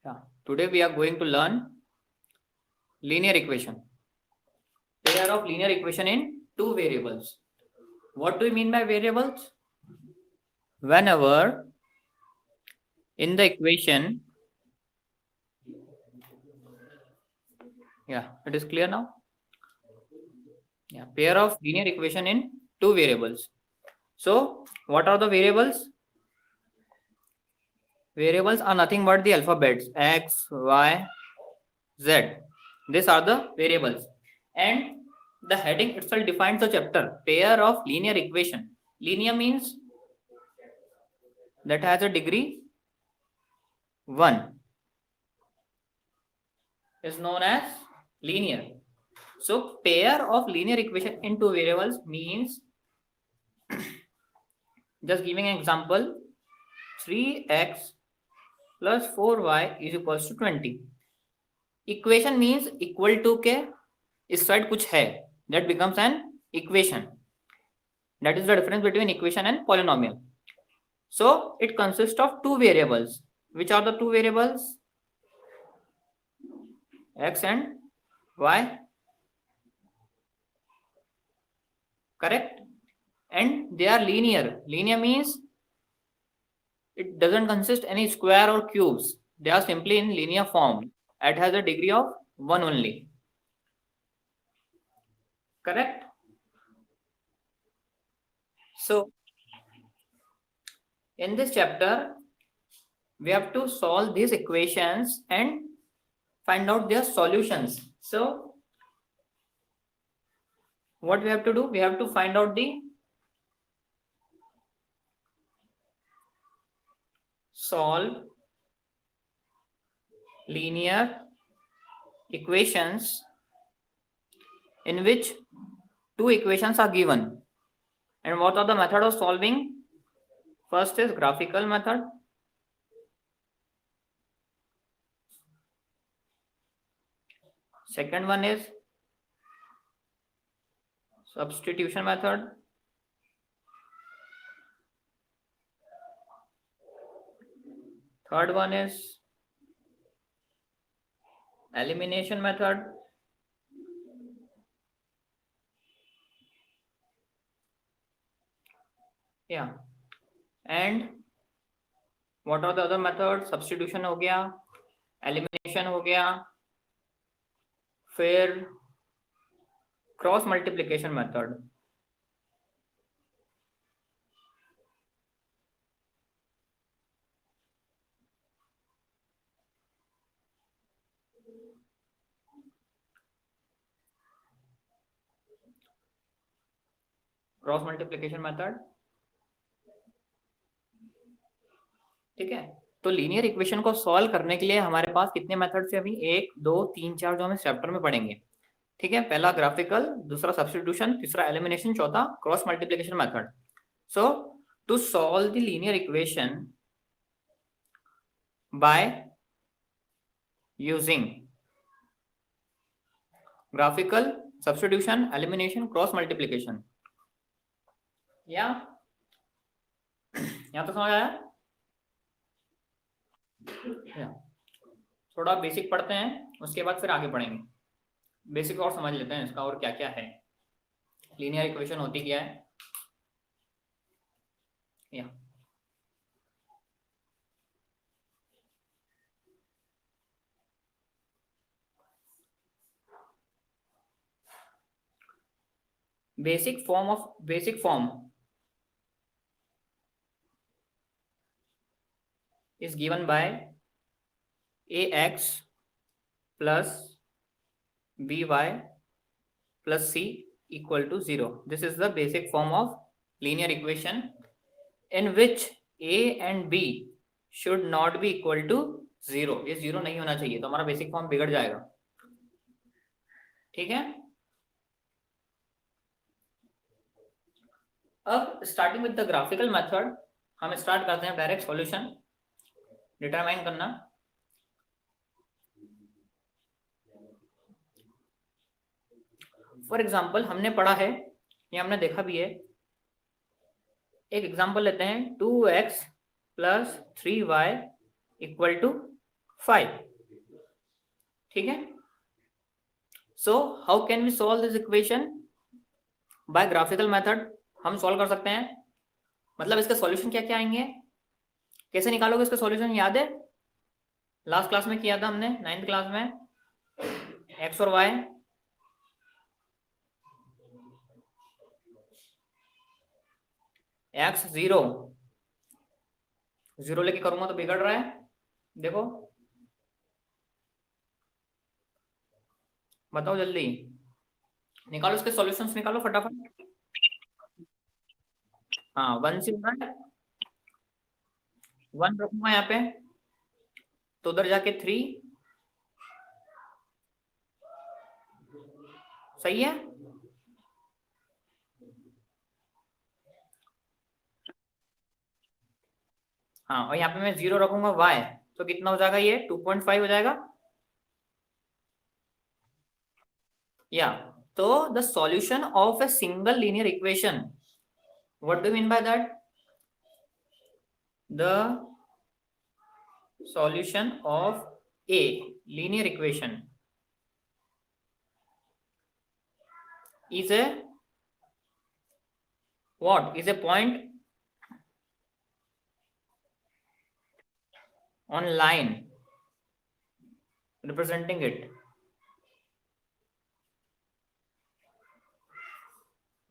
Yeah. Today we are going to learn linear equation. Pair of linear equation in two variables. What do we mean by variables? Whenever in the equation, yeah, it is clear now. Yeah, pair of linear equation in two variables. So, what are the variables? Variables are nothing but the alphabets x, y, z. These are the variables. And the heading itself defines the chapter. Pair of linear equation. Linear means that has a degree 1 is known as linear. So pair of linear equation in two variables means, just giving an example, 3x plus 4y is equals to 20. Equation means equal to के इस side कुछ है, that becomes an equation. That is the difference between equation and polynomial. So it consists of two variables. Which are the two variables? X and y. Correct? And they are linear. Linear means it doesn't consist any square or cubes. They are simply in linear form. It has a degree of 1 only. Correct? So, in this chapter, we have to solve these equations and find out their solutions. So, what we have to do? We have to find out the solve linear equations in which two equations are given. And what are the method of solving? First is graphical method. Second one is substitution method. Third one is elimination method. Yeah. And what are the other methods? Substitution हो गया, elimination हो गया, फिर cross multiplication method. Cross multiplication method. ठीक है. तो linear equation को solve करने के लिए हमारे पास कितने मेथड से अभी 1 2 3 4 जो हम इस चैप्टर में पढ़ेंगे. ठीक है. पहला ग्राफिकल, दूसरा सब्स्टिट्यूशन, तीसरा एलिमिनेशन, चौथा cross multiplication method. So to solve the linear equation by using graphical, substitution, elimination, cross multiplication. यहाँ तो समझ आया. थोड़ा बेसिक पढ़ते हैं, उसके बाद फिर आगे पढ़ेंगे. बेसिक और समझ लेते हैं इसका और क्या क्या है. लीनियर इक्वेशन होती क्या है. या basic form is given by ax plus by plus c equal to 0. This is the basic form of linear equation in which a and b should not be equal to 0. ये 0 नहीं होना चाहिए, तो हमारा बेसिक फॉर्म बिगड़ जाएगा. ठीक है. अब starting with the graphical method हम स्टार्ट करते हैं डायरेक्ट सॉल्यूशन डिटरमाइन करना. फॉर एग्जाम्पल हमने पढ़ा है, ये हमने देखा भी है. एक एग्जाम्पल लेते हैं, 2x plus 3y equal to 5। ठीक है, so how can we solve this equation? By graphical method हम सॉल्व कर सकते हैं। मतलब इसके सॉल्यूशन क्या क्या आएंगे, कैसे निकालोगे इसका सॉल्यूशन? याद है लास्ट क्लास में किया था हमने, 9th क्लास में, एक्स और वाई, एक्स 0 0 लेके करूंगा तो बिगड़ रहा है, देखो बताओ जल्दी, निकालो इसके सॉल्यूशंस, निकालो फटाफट। हाँ 1 से हो रहा है, 1 रखूंगा यहाँ पे, तो उधर जाके 3, सही है। हाँ और यहाँ पे मैं 0 रखूंगा y, तो कितना हो जाएगा ये? 2.5 हो जाएगा। या तो the solution of a single linear equation, what do mean by that? The solution of a linear equation is a what? Is a point on line representing it.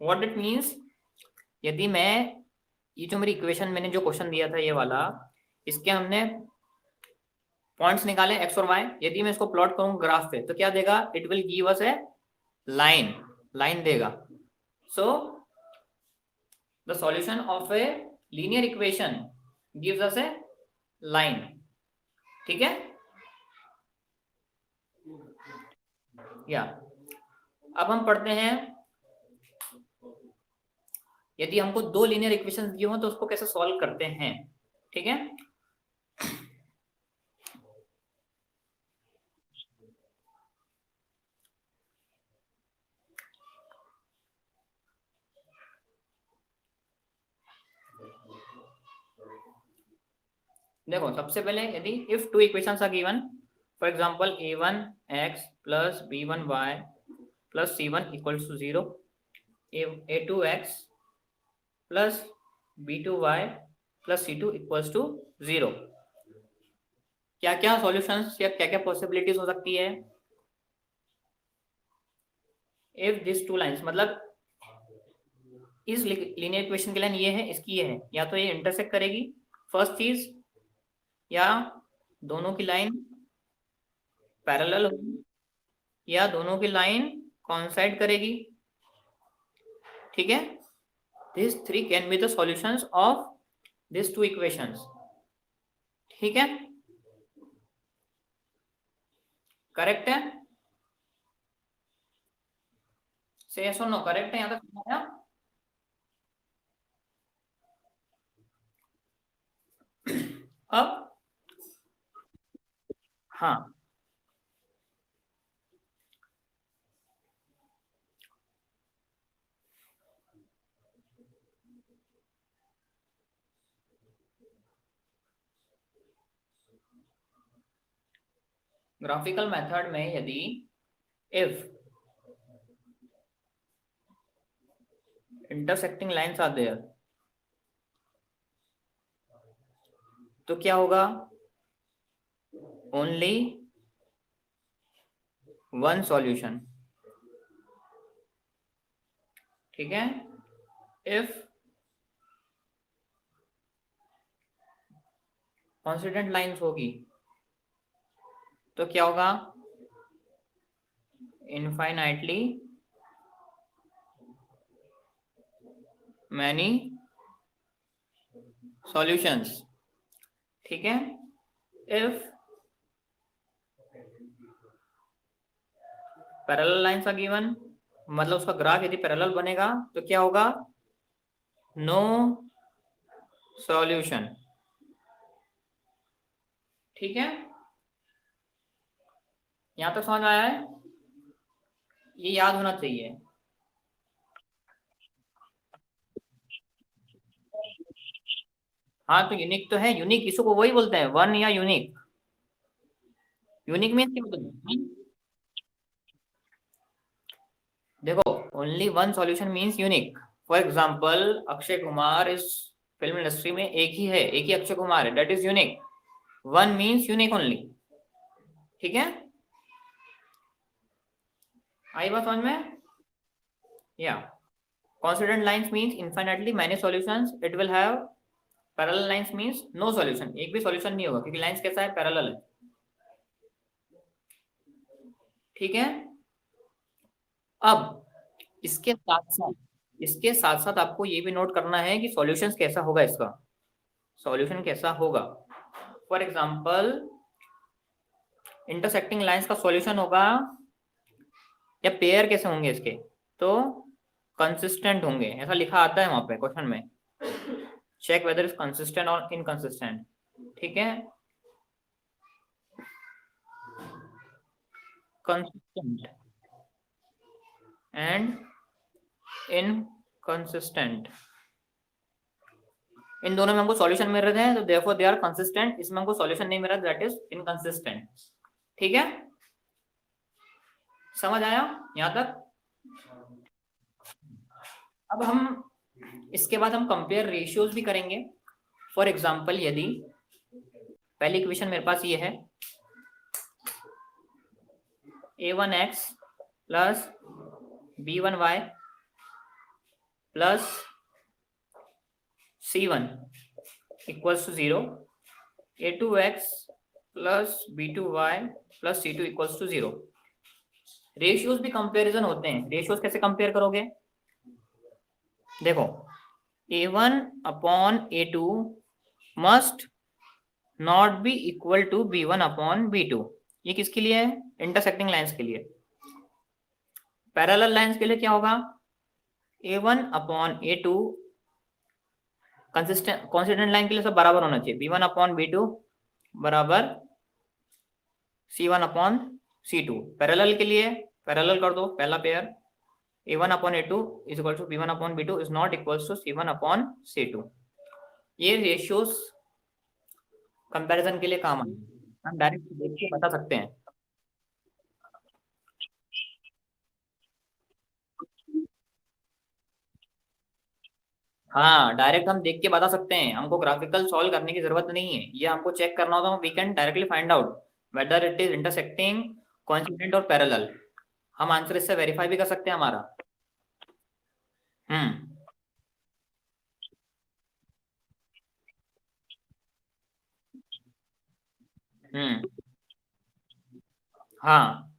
What it means? यदि मैं ये जो मेरी equation, मैंने जो question दिया था ये वाला, इसके हमने पॉइंट्स निकाले एक्स और वाई, यदि मैं इसको प्लॉट करूं ग्राफ पे तो क्या देगा? It will give us a line, line देगा। So the solution of a linear equation gives us a line. ठीक है, या अब हम पढ़ते हैं, यदि हमको दो लीनियर इक्वेशन दिए हो तो उसको कैसे सॉल्व करते हैं। ठीक है, देखो सबसे पहले यदि if two equations are given, for example a1x plus b1y plus c1 equals to 0, a2x plus b2y plus c2 equals to 0, क्या क्या सॉल्यूशंस या क्या क्या पॉसिबिलिटीज हो सकती है? इफ दिस टू लाइंस, मतलब इस लीनियर इक्वेशन की लाइन ये है, इसकी ये है, या तो ये इंटरसेक्ट करेगी फर्स्ट चीज, या दोनों की लाइन पैरेलल होगी, या दोनों की लाइन कॉन्साइड करेगी। ठीक है, this three can be the solutions of this two equations. ठीक है, करेक्ट है? से यस और नो, करेक्ट है यहाँ तक समझ आया? अब हाँ, ग्राफिकल मेथड में यदि if intersecting lines are there तो क्या होगा? Only one solution. ठीक है, इफ कॉन्सिडेंट लाइंस होगी तो क्या होगा? Infinitely many solutions. ठीक है, if parallel lines are given, मतलब उसका ग्राफ यदि पैरेलल बनेगा तो क्या होगा? No solution. ठीक है, यहां तक समझ आया है? ये याद होना चाहिए। हाँ तो यूनिक तो है, यूनिक इसको वही बोलते हैं, वन या यूनिक। यूनिक मीन्स क्या होता है? देखो, only one solution means unique. For example, Akshay Kumar इस फिल्म इंडस्ट्री में एक ही है, एक ही अक्षय कुमार है, that is unique. One means unique only. ठीक है, आई बात समझ में? या consonant lines means infinitely many solutions, it will have parallel lines means no solution, एक भी सॉल्यूशन नहीं होगा क्योंकि लाइंस कैसा है, पैरेलल है। ठीक है, अब इसके साथ साथ आपको ये भी नोट करना है कि सॉल्यूशन कैसा होगा इसका, सॉल्यूशन कैसा होगा। फॉर एग्जाम्पल, इंटरसेक्टिंग लाइंस का सॉल्यूशन होगा, या पेयर कैसे होंगे इसके, तो कंसिस्टेंट होंगे, ऐसा लिखा आता है वहां पे क्वेश्चन में। चेक वेदर इज कंसिस्टेंट और इनकंसिस्टेंट। ठीक है, कंसिस्टेंट एंड इनकंसिस्टेंट, इन दोनों में हमको सॉल्यूशन मिल रहे हैं तो देयरफॉर दे आर कंसिस्टेंट। इसमें हमको सॉल्यूशन नहीं मिला, दैट इज इनकंसिस्टेंट। ठीक है, समझ आया यहां तक? अब हम इसके बाद हम कंपेयर रेशियोज भी करेंगे। फॉर एग्जांपल, यदि पहली इक्वेशन मेरे पास ये है, a1x plus b1y plus c1 equals to 0, a2x plus b2y plus c2 equals to 0। Ratios भी कंपैरिजन होते हैं। रेशियोज कैसे कंपेयर करोगे? देखो, a1 upon a2 must not be equal to b1 upon b2। ये किसके लिए है? इंटरसेक्टिंग लाइंस के लिए। पैरेलल लाइंस के लिए क्या होगा? a1 upon a2 consistent line के लिए सब बराबर होना चाहिए। b1 अपॉन b2 बराबर c1 अपॉन c2। पैरेलल के लिए पैरेलल कर दो, पहला pair a1 upon a2 is equal to b1 upon b2 is not equal to c1 upon c2। ये रेशियोज कंपैरिजन के लिए काम आए, हम डायरेक्ट देख के बता सकते हैं। हाँ, डायरेक्ट हम देख के बता सकते हैं, हमको ग्राफिकल सॉल्व करने की जरूरत नहीं है। ये हमको चेक करना होता है, we can directly find out whether it is intersecting, coincident और पैरेलल। हम आंसर इससे वेरीफाई भी कर सकते हैं हमारा। हम्म हम्म हाँ,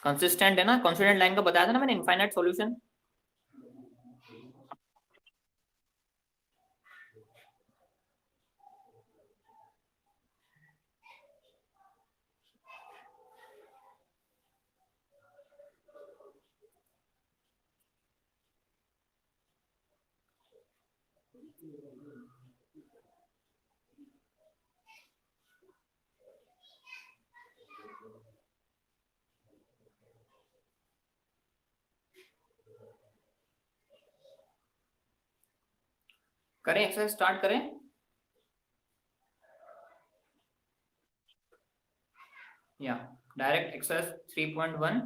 कंसिस्टेंट है ना, कॉन्सिडेंट लाइन का बताया था ना मैंने, इनफाइनाइट सॉल्यूशन। करें, एक्सरसाइज स्टार्ट करें। या direct exercise 3.1।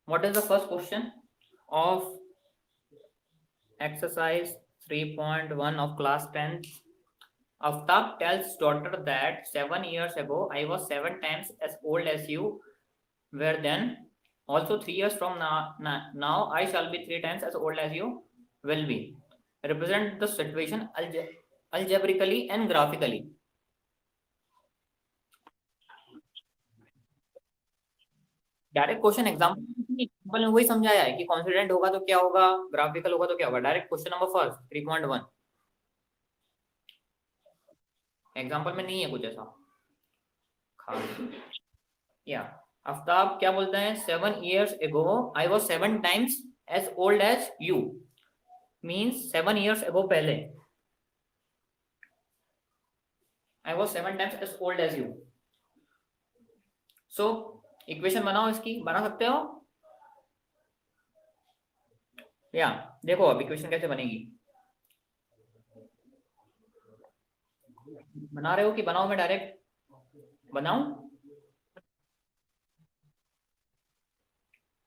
What is the first question of exercise 3.1 of class 10? Aftab tells daughter that 7 years ago I was 7 times as old as you were then. Also 3 years from now I shall be 3 times as old as you will be. Represent the situation algebraically and graphically. Direct question example में वही समझाया है कि confident होगा तो क्या होगा, graphical होगा तो क्या होगा। Direct question number first 3.1 example में नहीं है कुछ ऐसा खास। या आफ्ताब क्या बोलता है, 7 years ago I was 7 times as old as you, means 7 years ago पहले I was 7 times as old as you. So equation बनाओ, इसकी बना सकते हो या देखो अब इक्वेशन कैसे बनेगी, बना रहे हो कि बनाओ, मैं डायरेक्ट बनाऊं?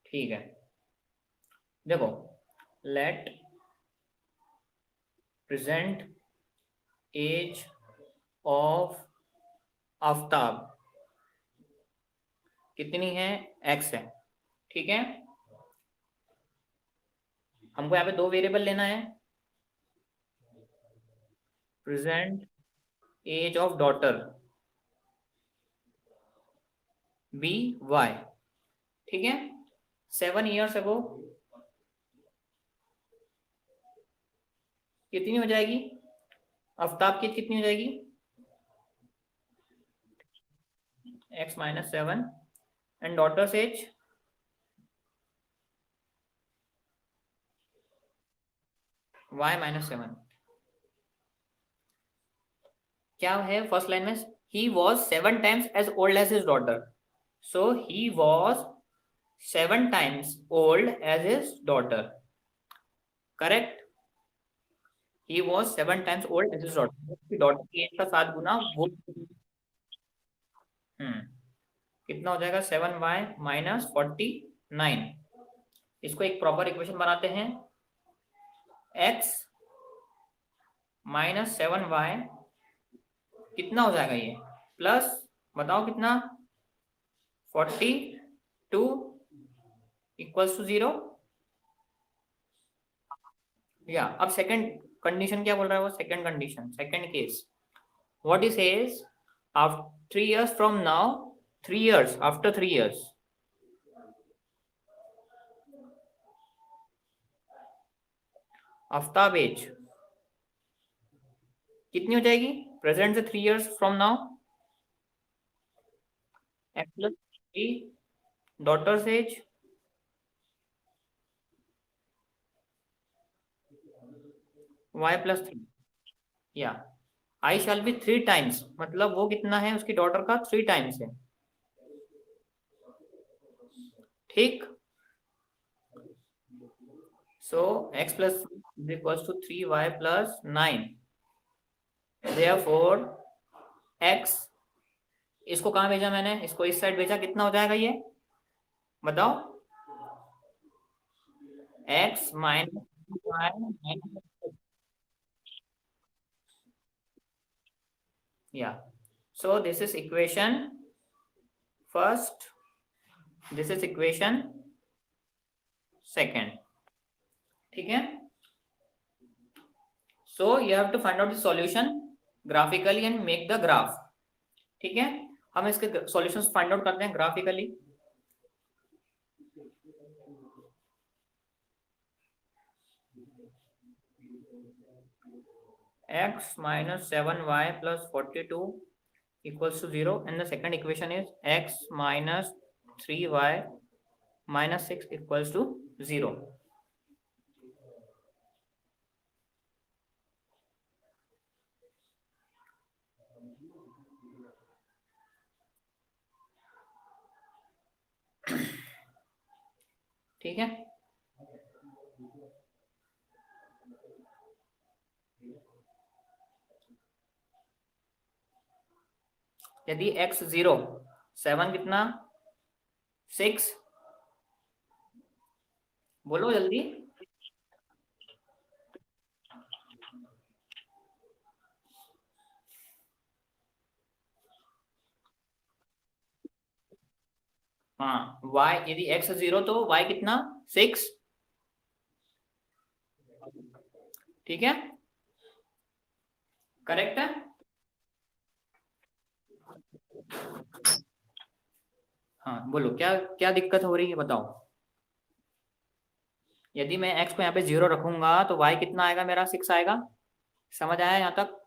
ठीक है, देखो, let present age of Aftab कितनी है, x है, ठीक है। हमको यहाँ पे दो वेरिएबल लेना है, present age of daughter be y, ठीक है। 7 years अगो कितनी हो जाएगी, आफ्ताब की कितनी हो जाएगी, x minus 7 and daughters age y minus 7। क्या है फर्स्ट लाइन में, he was 7 times as old as his daughter, so he was 7 times old as his daughter, correct। he was 7 times old as his daughter, उसकी daughter की as का 7 गुना वो, कितना हो जाएगा, 7y माइनस 49। इसको एक प्रॉपर इक्वेशन बनाते हैं, x माइनस 7y कितना हो जाएगा ये, प्लस बताओ कितना, 42 इक्वल्स टू 0, या अब सेकंड कंडीशन क्या बोल रहा है वो, second condition, second case, what is says, after 3 years from now, 3 years after 3 years, Aftab age कितनी हो जाएगी, प्रेजेंट से 3 years from now, x plus 3 daughter's age y plus 3, या आई शैल बी 3 times, मतलब वो कितना है उसकी डॉटर का 3 times है, ठीक। So x plus is equals to 3y plus 9, therefore x, इसको कहाँ भेजा मैंने, इसको इस साइड भेजा, कितना हो जाएगा ये बताओ, x माइनस, या so this is equation first, this is equation second, ठीक है। So you have to find out the solution graphically and make the graph, ठीक है। हम इसके सॉल्यूशंस फाइंड आउट करते हैं graphically, x minus 7y plus 42 equals to 0, and the second equation is x minus 3y minus 6 equals to 0. ठीक है, यदि x 0, 7 कितना, 6, बोलो जल्दी, हाँ y, यदि x 0 तो y कितना, 6, ठीक है, करेक्ट है। हाँ बोलो, क्या क्या दिक्कत हो रही है बताओ, यदि मैं x को यहाँ पे 0 रखूंगा तो y कितना आएगा मेरा, 6 आएगा, समझ आया यहाँ तक।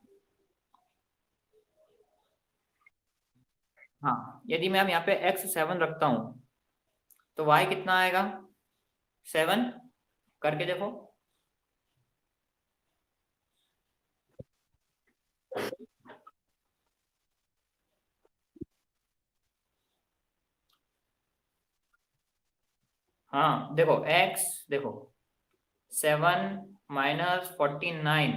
हाँ, यदि मैं अब यहाँ पे x7 रखता हूँ तो y कितना आएगा? 7। करके देखो। हाँ देखो x, देखो 7 - 49,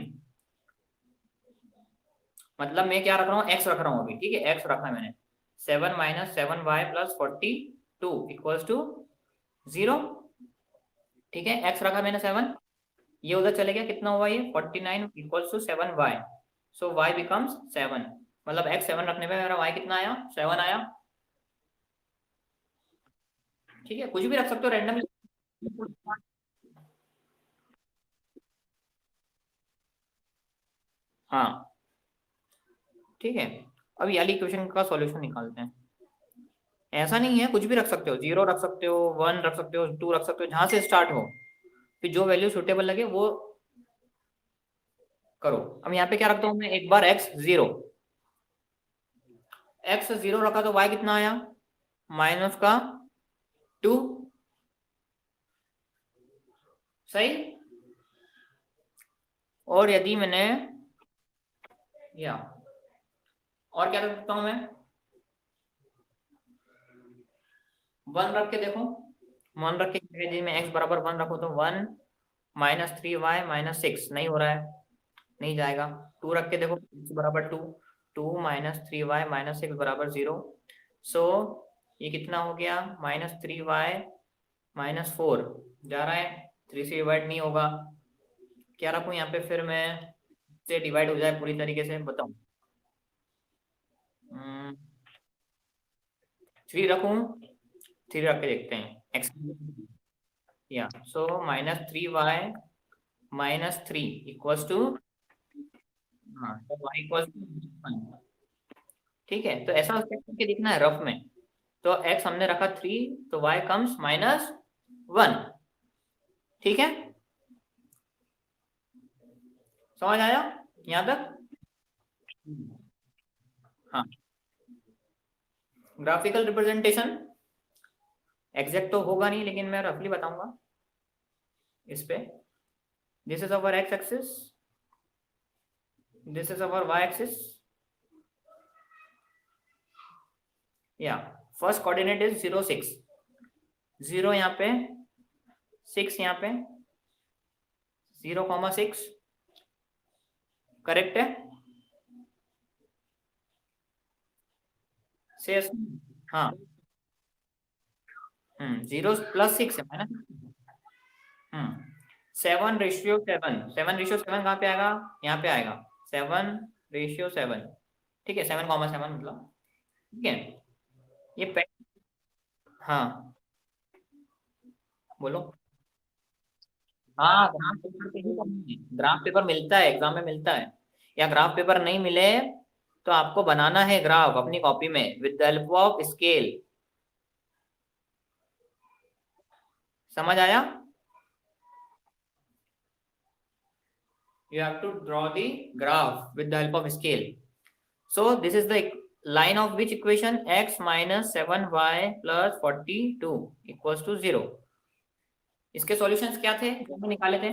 मतलब मैं क्या रख रहा हूँ, x रख रहा हूँ अभी, ठीक है, x रखा है मैंने। 7 - 7y + 42 = 0। ठीक है, x रखा मैंने 7, ये उधर चले गया, कितना हुआ ये 49 = 7y। सो y बिकम्स 7, मतलब x 7 रखने पे मेरा y कितना आया, 7 आया। ठीक है, कुछ भी रख सकते हो रैंडमली। हाँ ठीक है, अब ये वाली इक्वेशन का सॉल्यूशन निकालते हैं। ऐसा नहीं है, कुछ भी रख सकते हो, 0 रख सकते हो, 1 रख सकते हो, 2 रख सकते हो, जहां से स्टार्ट हो, फिर जो वैल्यू सुटेबल लगे वो करो। अब यहाँ पे क्या रखता हूँ मैं, एक बार x 0, x 0 रखा तो y कितना आया, -2। सही। और यदि मैंने, या और क्या रख सकता हूँ मैं, 1 रख के देखो। 1 रख के यदि मैं x बराबर 1 रखूँ तो 1 -3y - 6 नहीं हो रहा है, नहीं जाएगा। 2 रख के देखो, x बराबर 2, 2 -3y - 6 बराबर 0। सो ये कितना हो गया, -3y - 4 जा रहा है, 3 से डिवाइड नहीं होगा। क्या रखूँ यहाँ पे फिर मैं, से डिवाइड हो जाए पूरी तरीके से, बताऊँ? 3 रखूँ, 3 रख के देखते हैं x, या सो -3y - 3 = हाँ, तो y = 1। ठीक है, तो ऐसा चेक करके देखना है रफ में। तो x हमने रखा 3, तो y कम्स -1। ठीक है, समझ आया यहाँ तक? हाँ, ग्राफिकल रिप्रेजेंटेशन एग्जैक्ट तो होगा नहीं, लेकिन मैं रफली बताऊंगा इस पे। This is our x axis, this is our y axis, या फर्स्ट कोऑर्डिनेट इज 0 6, 0 यहाँ पे, 6 यहाँ पे, 0,6 करेक्ट है। से हाँ, 0 + 6 है ना। 7/7, 7/7 कहाँ पे आएगा, यहाँ पे आएगा, 7/7। ठीक है, 7,7 मतलब। ठीक है, ये हाँ बोलो। हाँ, ग्राफ पेपर पे ही करना है, ग्राफ पेपर मिलता है, एग्जाम में मिलता है। या ग्राफ पेपर नहीं मिले तो आपको बनाना है ग्राफ अपनी कॉपी में with the help of scale. समझ आया? You have to draw the graph with the help of scale. So this is the line of which equation, x - 7y + 42 = 0। इसके सॉल्यूशंस क्या थे जो हमने निकाले थे?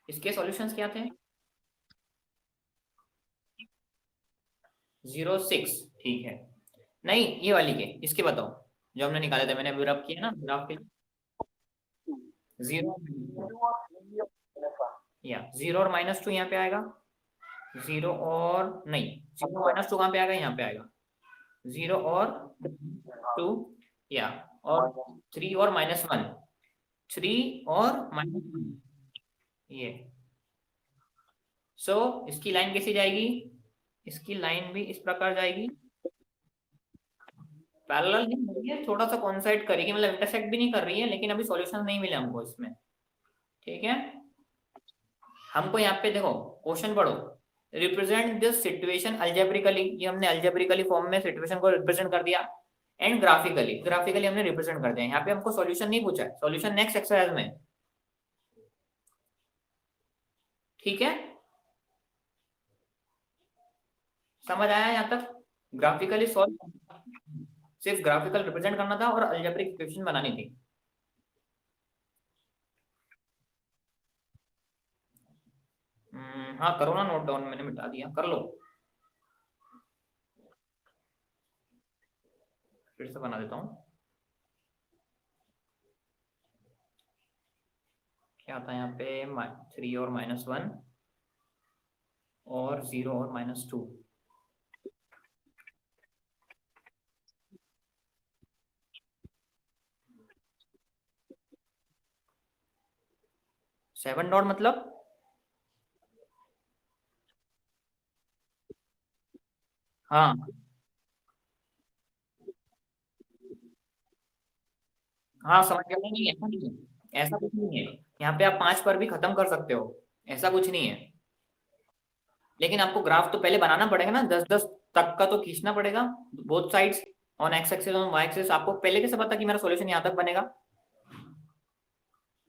इसके सॉल्यूशंस क्या थे? 0 6, ठीक है। नहीं, ये वाली के, इसके बताओ, जो हमने निकाले थे, मैंने अभी रब किया ना ग्राफ के। 0, या 0 और -2 यहाँ पे आएगा, 0 और नहीं, 0 -2 कहाँ पे आएगा, यहाँ पे आएगा, 0 और 2, या और 3 और -1, 3 और -1, ये। सो इसकी लाइन कैसी जाएगी, इसकी लाइन भी इस प्रकार जाएगी, पैरेलल नहीं हो रही है, थोड़ा सा कॉन्साइड करेगी, मतलब इंटरसेक्ट भी नहीं कर रही है, लेकिन अभी सॉल्यूशन नहीं मिले हमको इसमें। ठीक है, हमको यहाँ पे देखो, क्वेश्चन पढ़ो, रिप्रेजेंट दिस सिचुएशन अल्जेब्रिकली, ये हमने अल्जेब्रिकली फॉर्म में सिचुएशन को रिप्रेजेंट कर दिया, एंड ग्राफिकली, ग्राफिकली हमने रिप्रेजेंट कर दिया। यहाँ पे हमको सॉल्यूशन नहीं पूछा है, सॉल्यूशन नेक्स्ट एक्सरसाइज में। ठीक है, समझ आया यहाँ तक? ग्राफिकली सॉल्व, सिर्फ ग्राफिकल रिप्रेजेंट करना था और अलजेब्रिक इक्वेशन बनानी थी। हाँ करो ना नोट डाउन, मैंने मिटा दिया, कर लो। फिर से बना देता हूँ। क्या आता है यहाँ पे? 3 और -1 और 0 और -2। 7 डॉट मतलब? हाँ हाँ समझ गया। नहीं ऐसा नहीं है, ऐसा कुछ नहीं है। यहाँ पे आप 5 पर भी खत्म कर सकते हो, ऐसा कुछ नहीं है। लेकिन आपको ग्राफ तो पहले बनाना पड़ेगा ना, 10-10 तक का तो खींचना पड़ेगा, both sides, on x axis on y axis. आपको पहले कैसे पता कि मेरा सॉल्यूशन यहाँ तक बनेगा?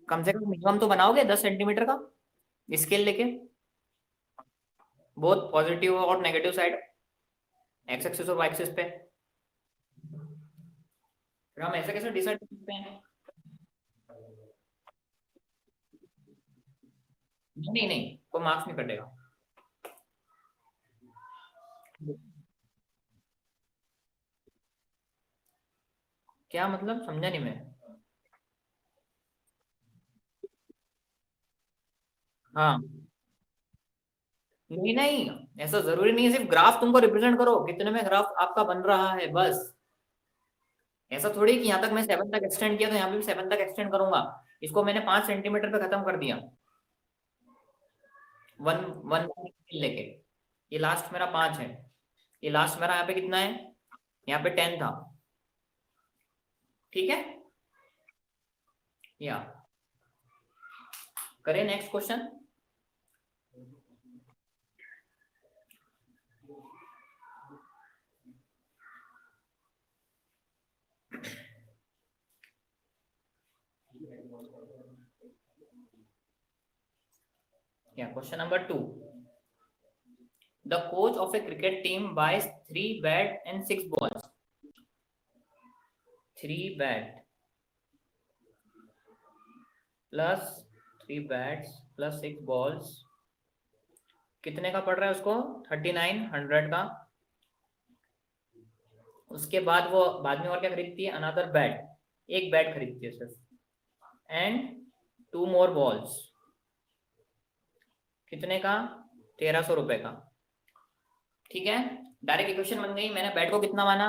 कम से कम मिनिमम तो बनाओगे 10 सेंटीमीटर का स्केल लेके, बोथ पॉजिटिव और नेगेटिव साइड, एक्स एक्सिस और वाई एक्सिस पे। फिर हम ऐसे कैसे डिसाइड कर सकते हैं? नहीं नहीं, कोई मार्क्स नहीं कटेगा। क्या मतलब, समझा नहीं मैं। हाँ नहीं नहीं, ऐसा जरूरी नहीं है, सिर्फ ग्राफ तुमको रिप्रेजेंट करो कितने में ग्राफ आपका बन रहा है बस। ऐसा थोड़ी कि यहाँ तक मैं 7 तक एक्सटेंड किया तो यहाँ पे भी 7 तक एक्सटेंड करूंगा। इसको मैंने 5 सेंटीमीटर पे खत्म कर दिया, वन वन लेके। ये लास्ट मेरा 5 है, ये लास्ट मेरा यहाँ पे कितना है? यहाँ पे 10 था। ठीक है, या करें नेक्स्ट क्वेश्चन। या question number 2। The coach of a cricket team buys 3 bat and 6 balls. 3 bat plus 3 bats plus 6 balls कितने का पड़ रहा है उसको? 3900 का। उसके बाद वो बाद में और क्या खरीदती है? अनदर बैट, एक बैट खरीदती है सिर्फ, एंड 2 मोर बॉल्स। कितने का? 1300 रुपए का। ठीक है, डायरेक्ट इक्वेशन बन गई। मैंने बैट को कितना माना?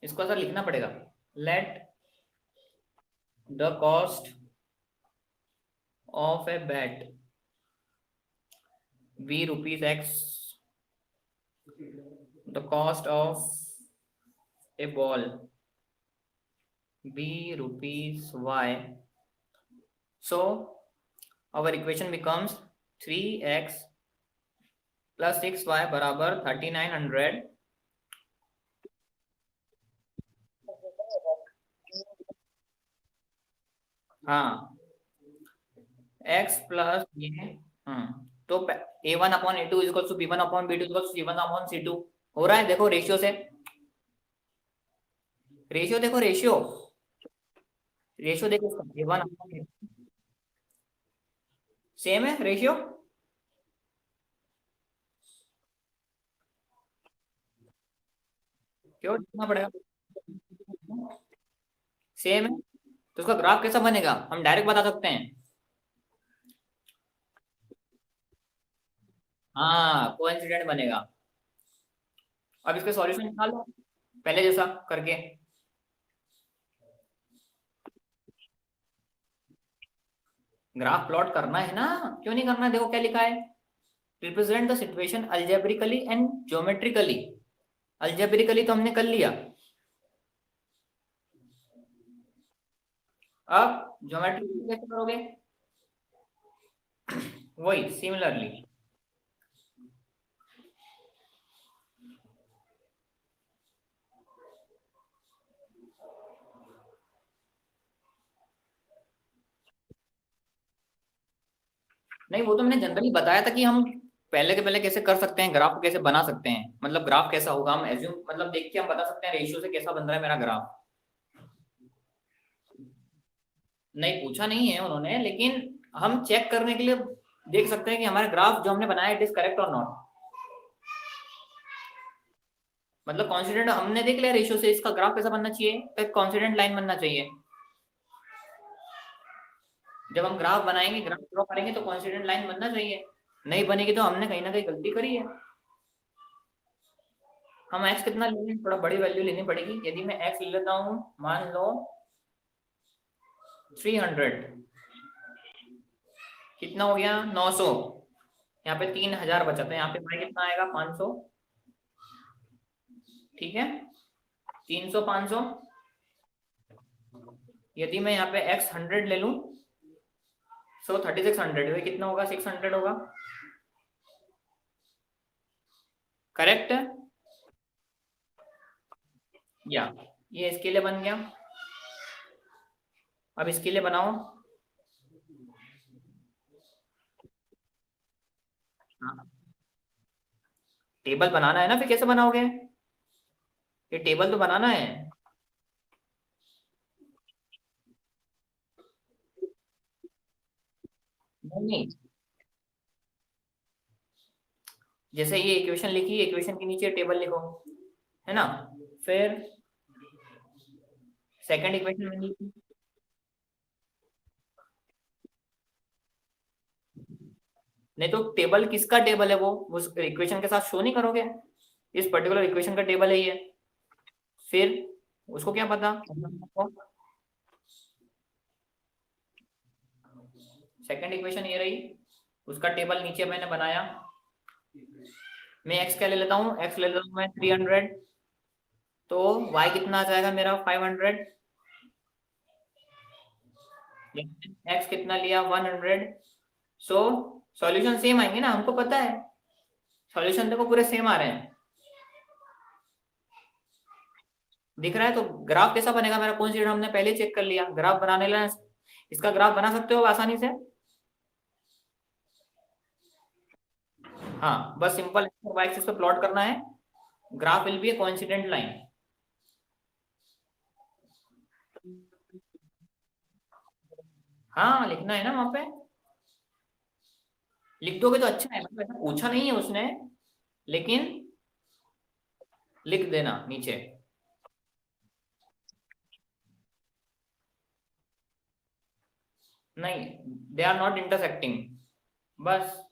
इसको ऐसा लिखना पड़ेगा, let the cost of a bat be rupees x, the cost of a ball be rupees y. So our equation becomes 3x plus 6y बराबर 3900। हाँ x प्लस ये, तो a1/a2 equal to b1/b2 equal to c1/c2 हो रहा है। देखो ratio से, ratio देखो, रेशियो, रेशियो देखो, a1/a2 सेम है रेशियो। क्यों लिखना पड़ेगा? सेम है तो उसका ग्राफ कैसा बनेगा? हम डायरेक्ट बता सकते हैं। हाँ कोइंसिडेंट बनेगा। अब इसके सॉल्यूशन निकालो पहले जैसा करके। ग्राफ प्लॉट करना है ना, क्यों नहीं करना? देखो क्या लिखा है, represent the situation algebraically and geometrically. Algebraically तो हमने कर लिया, अब ज्योमेट्रिकली कैसे करोगे? वही सिमिलरली। नहीं वो तो मैंने जनरली बताया था कि हम पहले के पहले कैसे कर सकते हैं, ग्राफ को कैसे बना सकते हैं, मतलब ग्राफ कैसा होगा हम एज्यूम मतलब देख के हम बता सकते हैं रेशियो से कैसा बन रहा है मेरा ग्राफ। नहीं पूछा नहीं है उन्होंने, लेकिन हम चेक करने के लिए देख सकते हैं कि हमारा ग्राफ जो हमने बनाया इट इज करेक्ट और नॉट। मतलब कॉन्स्टिट्यूएंट हमने देख लिया रेशियो से इसका ग्राफ कैसा बनना चाहिए, तो एक कॉन्स्टिट्यूएंट लाइन बनना चाहिए। जब हम ग्राफ बनाएंगे, ग्राफ ड्रॉ करेंगे तो कॉन्स्टिट्यूएंट लाइन बनना चाहिए। नहीं बनेगी तो हमने कहीं ना कहीं गलती करी है। हम एक्स कितना लेंगे, थोड़ा बड़ी वैल्यू लेनी पड़ेगी। यदि मैं एक्स ले लेता हूँ मान लो 300, कितना हो गया 900, यहाँ पे 3000 बचा था, यहाँ पे y कितना आएगा 500, ठीक है 300 500। यदि मैं यहाँ पे x 100 ले लूं सो 3600, कितना होगा 600 होगा, करेक्ट। या ये इसके लिए बन गया। अब इसके लिए बनाओ। हाँ, टेबल बनाना है ना, फिर कैसे बनाओगे, ये टेबल तो बनाना है। नहीं नहीं, जैसे ये इक्वेशन लिखी, इक्वेशन के नीचे टेबल लिखो, है ना। फिर सेकंड इक्वेशन में लिखी, नहीं तो टेबल किसका टेबल है वो उस इक्वेशन के साथ शो नहीं करोगे, इस पर्टिकुलर इक्वेशन का टेबल है ये। फिर उसको क्या पता, सेकंड इक्वेशन ये रही, उसका टेबल नीचे मैंने बनाया। मैं एक्स क्या ले लेता हूँ, एक्स ले लेता हूँ मैं 300, तो y कितना आ जाएगा मेरा 500, x कितना लिया 100। सो सॉल्यूशन सेम आएंगे ना, हमको पता है सॉल्यूशन देखो पूरे सेम आ रहे हैं, दिख रहा है। तो ग्राफ कैसा बनेगा मेरा, कौन सी हमने पहले चेक कर लिया, ग्राफ बनाने ला इसका ग्राफ बना सकते हो आसानी से। हाँ बस सिंपल y एक्सिस पे प्लॉट करना है, graph will be A coincident line. हाँ लिखना है ना वहां पे, लिख दोगे तो अच्छा है, मतलब ऐसा पूछा नहीं है उसने, लेकिन लिख देना नीचे। नहीं, दे आर नॉट इंटरसेक्टिंग, बस।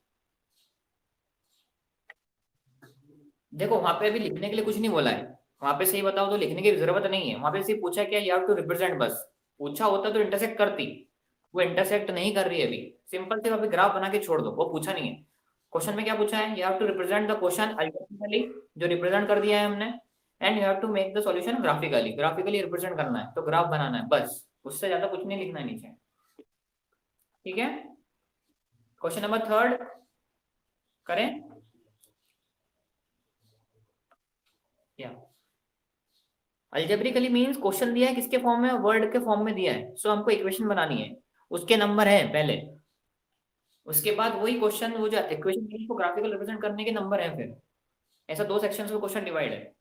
देखो वहां पे अभी लिखने के लिए कुछ नहीं बोला है, वहां पे सही बताओ तो लिखने की जरूरत नहीं है, वहां पे सिर्फ पूछा क्या, यू हैव टू रिप्रेजेंट, बस। पूछा होता तो इंटरसेक्ट करती, वो इंटरसेक्ट नहीं कर रही है अभी, सिंपल सिर्फ अभी ग्राफ बना के छोड़ दो, वो पूछा नहीं है। क्वेश्चन में क्या पूछा है, you have to represent the question algebraically, जो रिप्रेजेंट कर दिया है हमने, and you have to make the solution graphically, graphically represent करना है, तो ग्राफ बनाना है बस, उससे ज्यादा कुछ नहीं लिखना है नीचे, ठीक है। क्वेश्चन नंबर थर्ड करें, या अल्जेब्रिकली मींस क्वेश्चन दिया है किसके फॉर्म में, वर्ड के फॉर्म में दिया है, सो हमको इक्वेशन बनानी है, उसके नंबर है पहले, उसके बाद वही क्वेश्चन, वो जो इक्वेशन को ग्राफिकल रिप्रेजेंट करने के नंबर है, फिर ऐसा दो सेक्शंस में क्वेश्चन डिवाइड है।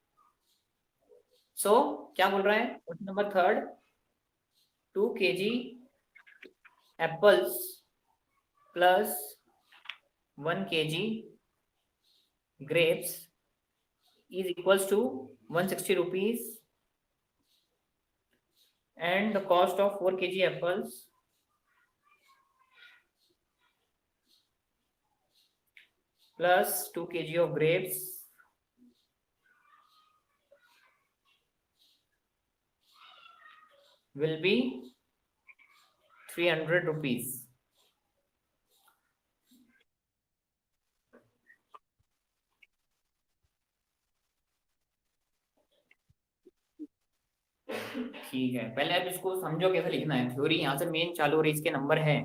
सो क्या बोल रहा है question number third, 2 kg apples plus 1 kg grapes is equals to 160 rupees, and the cost of 4 kg apples plus 2 kg of grapes will be 300 rupees। ठीक है, पहले आप इसको समझो कैसे लिखना है, थ्योरी यहाँ से मेन चालू हो रही, इसके नंबर है,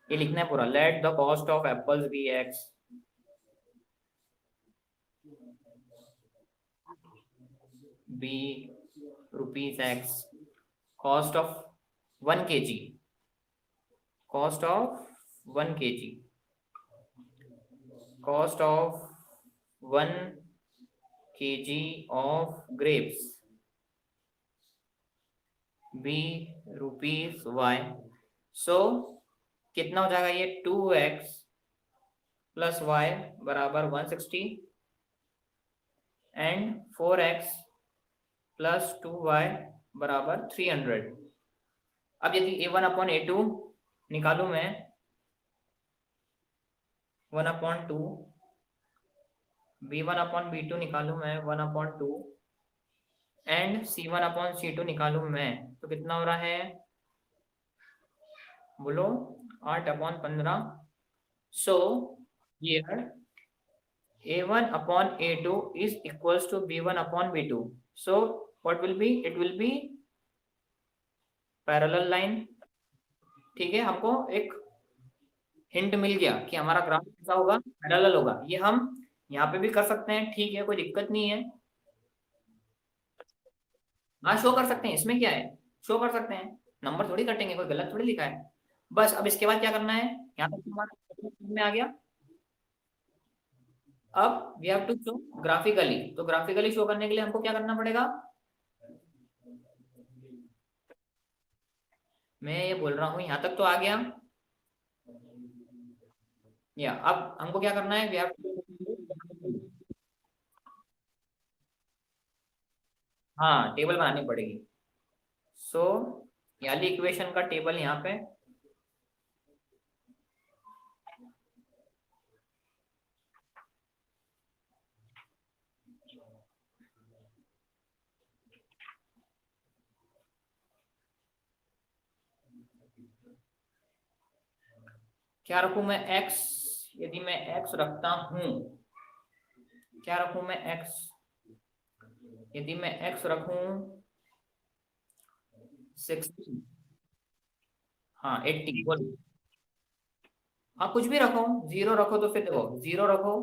ये लिखना है पूरा, let the cost of apples be x, be rupees x, cost of 1 kg, cost of 1 kg, cost of 1 kg of grapes b rupees y. So कितना हो जाएगा ये 2x प्लस y बराबर 160 एंड 4x प्लस 2y बराबर 300। अब यदि a1/a2 निकालू मैं 1/2, b1/b2 निकालू मैं 1/2 एंड c1/c2 निकालू मैं, तो कितना हो रहा है बोलो 8/15। सो here a1/a2 is equals to b1/b2. So what will be? It will be parallel line. ठीक है, हमको एक हिंट मिल गया कि हमारा ग्राफ कैसा होगा, पैरेलल होगा। ये हम यहाँ पे भी कर सकते हैं, ठीक है, कोई दिक्कत नहीं है। हाँ शो कर सकते हैं, इसमें क्या है, शो कर सकते हैं, नंबर थोड़ी कटेंगे, कोई गलत थोड़ी लिखा है। बस अब इसके बाद क्या करना है, यहाँ तक हमारा में आ गया। अब we have to show graphically, तो ग्राफिकली शो करने के लिए हमको क्या करना पड़ेगा, मैं ये बोल रहा हूँ यहाँ तक तो आ गया। या अब हमको क्या करना है, वी हैव टू, हाँ टेबल बनानी पड़ेगी। सो याली इक्वेशन का टेबल यहाँ पे, क्या रखूं मैं x, यदि मैं x रखता हूं, क्या रखूं मैं x, यदि मैं x रखूं 60, हाँ 80 बोल, हाँ कुछ भी रखो, 0 रखो तो फिर देखो 0 रखो,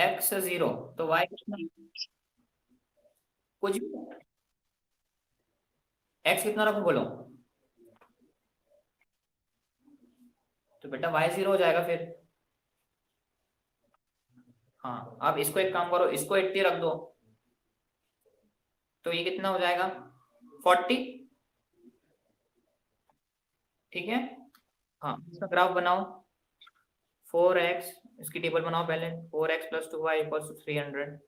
x 0 तो y कितना, कुछ भी, x कितना रखो बोलो, तो बेटा y 0 हो जाएगा फिर। हाँ अब इसको एक काम करो, इसको 80 रख दो, तो ये कितना हो जाएगा 40। ठीक है, हाँ इसका ग्राफ बनाओ, 4x, इसकी टेबल बनाओ पहले, 4x plus 2y equals to 300।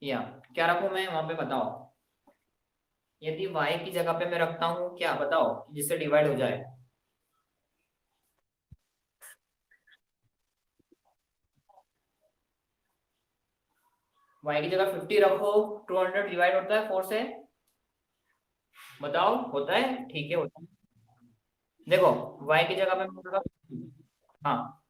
या क्या रखूं मैं वहां पे बताओ, यदि y की जगह पे मैं रखता हूं क्या बताओ, जिससे डिवाइड हो जाए, y की जगह 50 रखो, 200 डिवाइड होता है 4 से, बताओ होता है, ठीक है होता है। देखो y की जगह पे मैं हाँ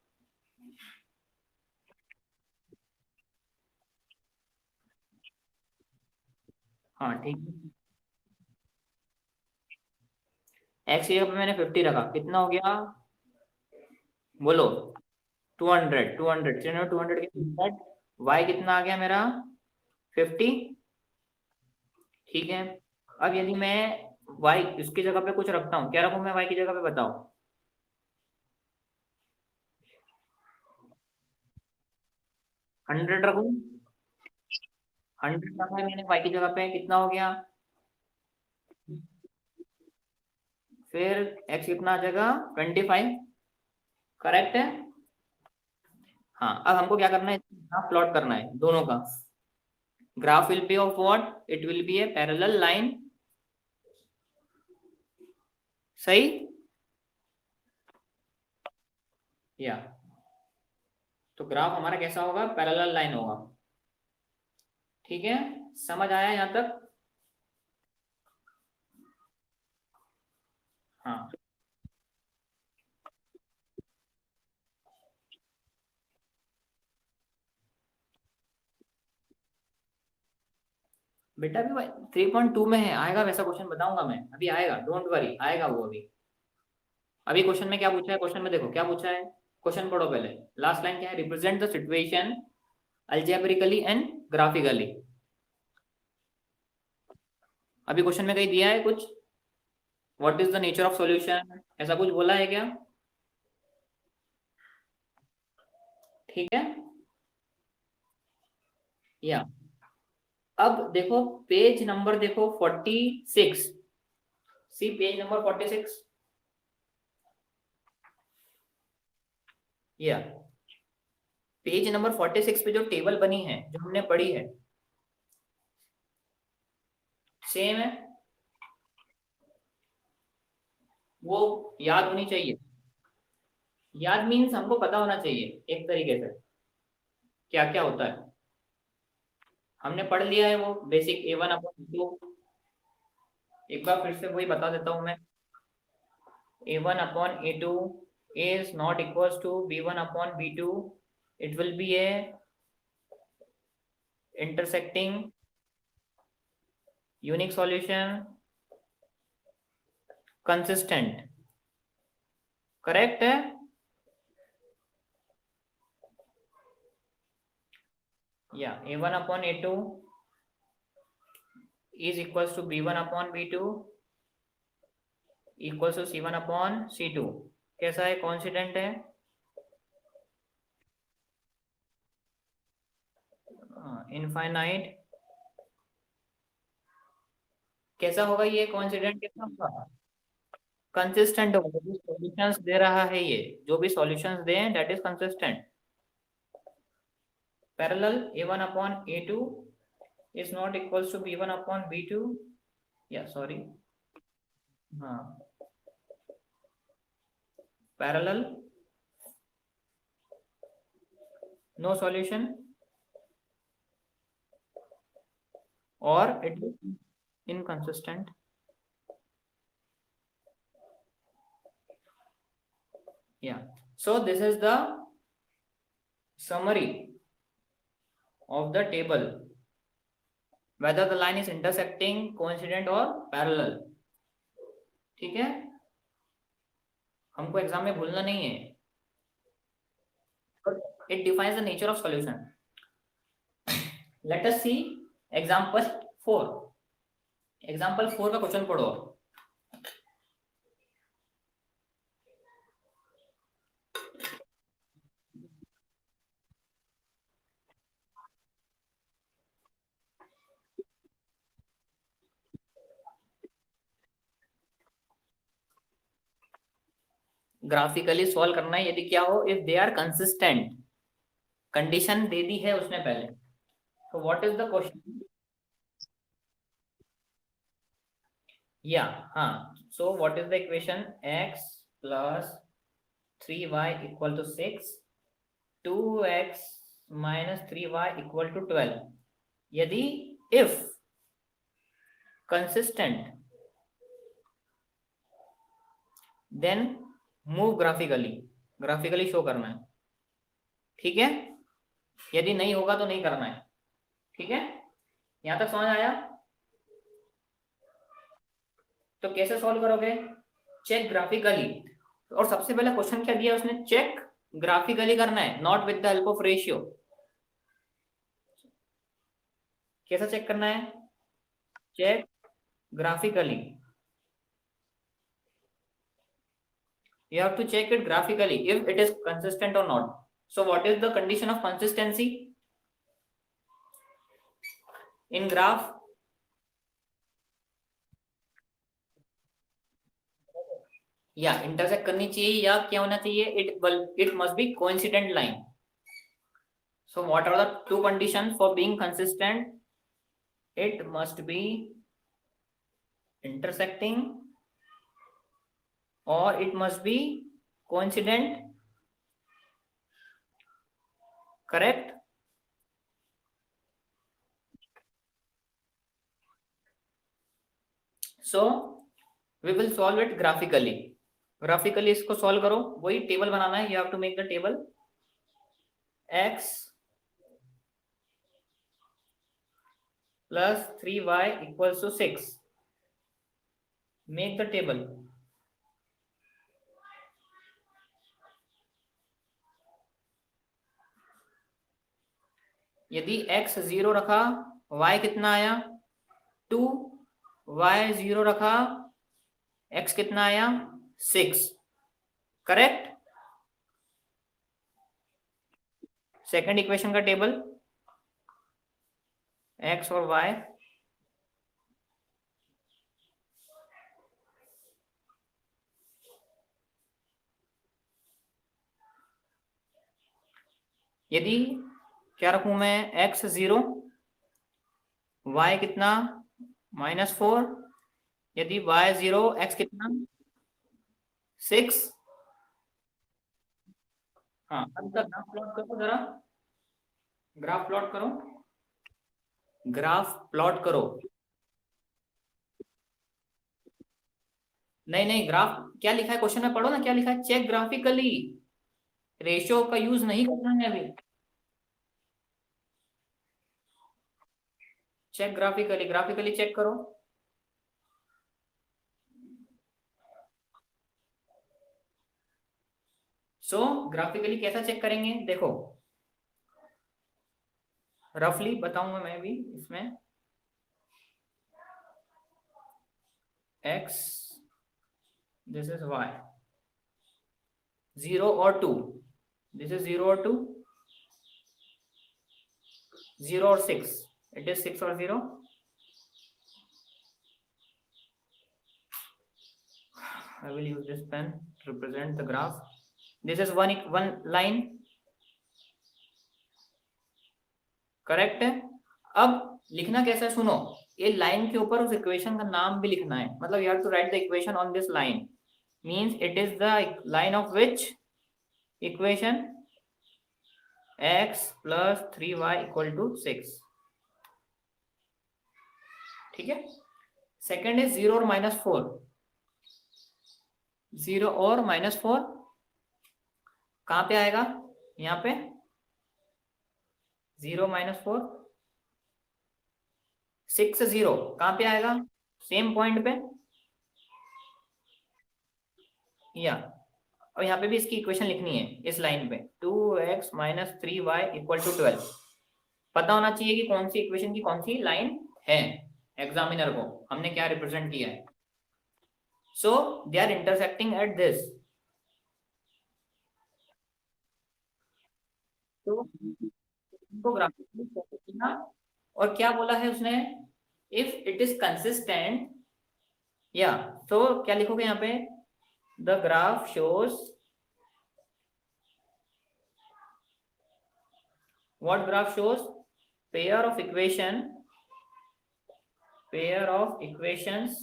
हाँ ठीक है, x की जगह पे मैंने 50 रखा, कितना हो गया बोलो, 200, 200 200 के y कितना आ गया मेरा 50। ठीक है, अब यदि मैं y इसकी जगह पे कुछ रखता हूँ, क्या रखूं मैं y की जगह पे बताओ, 100 रखूं, 100 रखा है मैंने y की जगह पे, कितना हो गया, फिर x कितना आ जाएगा 25, करेक्ट है। हाँ अब हमको क्या करना है, प्लॉट करना है दोनों का, graph will be of what, it will be A parallel line, सही। या तो ग्राफ हमारा कैसा होगा, पैरेलल लाइन होगा। ठीक है, समझ आया यहाँ तक, हाँ बेटा अभी 3.2 में है, आएगा वैसा क्वेश्चन बताऊंगा मैं, अभी आएगा, डोंट वरी, आएगा वो अभी। अभी क्वेश्चन में क्या पूछा है, क्वेश्चन में देखो क्या पूछा है, क्वेश्चन पढ़ो पहले, लास्ट लाइन क्या है, represent the situation algebraically and graphically. अभी क्वेश्चन में कहीं दिया है कुछ, what is the nature of solution, ऐसा कुछ बोला है क्या? ठीक है, या अब देखो पेज नंबर देखो 46, सी पेज नंबर 46, या पेज नंबर 46 पे जो टेबल बनी है जो हमने पढ़ी है सेम है, वो याद होनी चाहिए। याद मीन्स हमको पता होना चाहिए एक तरीके से क्या क्या होता है। हमने पढ़ लिया है वो बेसिक A1/2, एक बार फिर से वही बता देता हूं मैं। A1/A2 is not equals to B1/B2, it will be a intersecting unique solution consistent, correct है? या A1/A2 is equals to B1/B2 equals to C1/C2, कैसा है, कॉन्सिडेंट है, इनफाइनाइट, कैसा होगा ये कॉन्सिडेंट, कैसा होगा, कंसिस्टेंट होगा, जो भी सॉल्यूशंस दे रहा है ये, जो भी solutions they that is consistent. Parallel A1/A2 is not equals to B1/B2, या सॉरी, हाँ, पैरेलल नो सॉल्यूशन और it is inconsistent। Yeah, so this is the summary of the table, whether the line is intersecting, coincident or parallel। ठीक है, हमको exam में भूलना नहीं है। It defines the nature of solution। Let us see example 4। Example 4 का question पढ़ो। Graphically solve करना है, यदि क्या हो, if they are consistent, condition दे दी है उसने पहले, तो व्हाट इज द क्वेश्चन, या हाँ, so what is the equation, x plus 3y equal to 6, 2x minus 3y equal to 12, यदि if consistent then move graphically, graphically show करना है। ठीक है, यदि नहीं होगा तो नहीं करना है। ठीक है, यहां तक समझ आया? तो कैसे सॉल्व करोगे, चेक ग्राफिकली, और सबसे पहले क्वेश्चन क्या दिया उसने, चेक ग्राफिकली करना है, not with the help of ratio. कैसा चेक करना है, check graphically, you have to check it graphically if it is consistent or not। so what is the condition of consistency in graph, या intersect करनी चाहिए, या क्या होना चाहिए, it must be coincident line. so what are the two conditions for being consistent, it must be intersecting or it must be coincident, correct? so we will solve it graphically। Graphically इसको solve करो, वही table बनाना है, you have to make the table x plus 3y equals to 6, make the table। यदि x 0 रखा, y कितना आया 2, y 0 रखा, x कितना आया 6, करेक्ट। सेकंड इक्वेशन का टेबल, x और y, यदि क्या रखूं मैं, x 0, y कितना -4, यदि y 0, x कितना 6। हाँ, अब तक ग्राफ प्लॉट करो जरा, ग्राफ प्लॉट करो, ग्राफ प्लॉट करो। नहीं नहीं, ग्राफ क्या लिखा है क्वेश्चन में, पढ़ो ना क्या लिखा है, चेक ग्राफिकली, रेशियो का यूज नहीं करना है अभी, चेक ग्राफिकली, ग्राफिकली चेक करो। सो ग्राफिकली कैसा चेक करेंगे, देखो रफली बताऊंगा मैं भी इसमें, x, दिस इज y, 0 और 2, दिस इज 0 और 2, 0 और 6, इट इज 6 और 0, I will use this pen to represent the graph. This is one line, correct है। अब लिखना कैसा है सुनो, ये लाइन के ऊपर उस इक्वेशन का नाम भी लिखना है, मतलब you have to write the equation on this line, means it is the line of which equation x plus 3y equal to 6, ठीक है। सेकेंड है 0 और -4, 0 और -4 कहां पे आएगा, यहाँ पे 0 -4, 6 0 कहां पे आएगा, सेम पॉइंट पे, या और यहाँ पे भी इसकी इक्वेशन लिखनी है इस लाइन पे, 2x - 3y = 12। पता होना चाहिए कि कौन सी इक्वेशन की कौन सी लाइन है, एग्जामिनर को हमने क्या रिप्रेजेंट किया है। So they are intersecting at this, तो इनको ग्राफिकली करना, और क्या बोला है उसने, इफ इट इज कंसिस्टेंट, या तो क्या लिखोगे यहाँ पे, the graph shows, what graph shows, pair of equations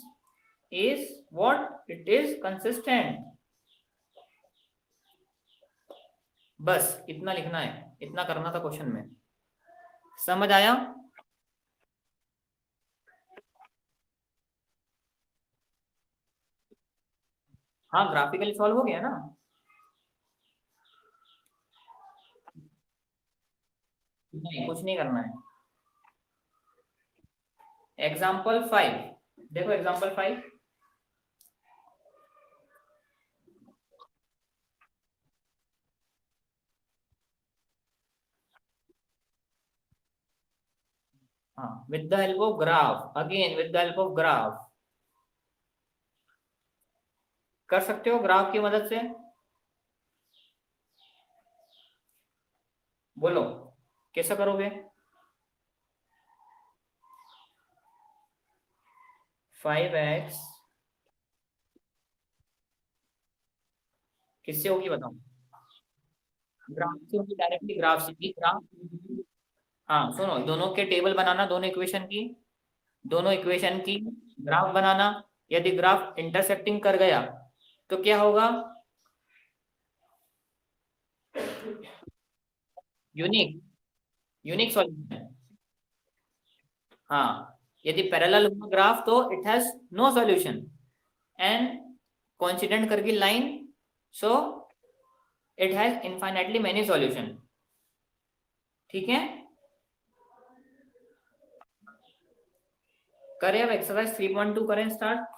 is what, it is consistent, बस इतना लिखना है, इतना करना था क्वेश्चन में, समझ आया। हाँ ग्राफिकली सॉल्व हो गया ना, नहीं कुछ नहीं करना है। एग्जाम्पल 5 देखो, एग्जाम्पल 5, हाँ, with the help of graph, again with the help of graph, कर सकते हो ग्राफ की मदद से, बोलो कैसा करोगे, 5x किससे होगी बताओ, ग्राफ से होगी, डायरेक्टली ग्राफ से भी, ग्राफ, हाँ सुनो, दोनों के टेबल बनाना, दोनों इक्वेशन की ग्राफ बनाना, यदि ग्राफ इंटरसेक्टिंग कर गया तो क्या होगा, यूनिक, यूनिक सॉल्यूशन, हाँ, यदि पैरेलल हुआ ग्राफ तो it has no solution, and coincident करके line, so it has infinitely many solution, ठीक है। करें अब एक्सरसाइज 3.2 करें start.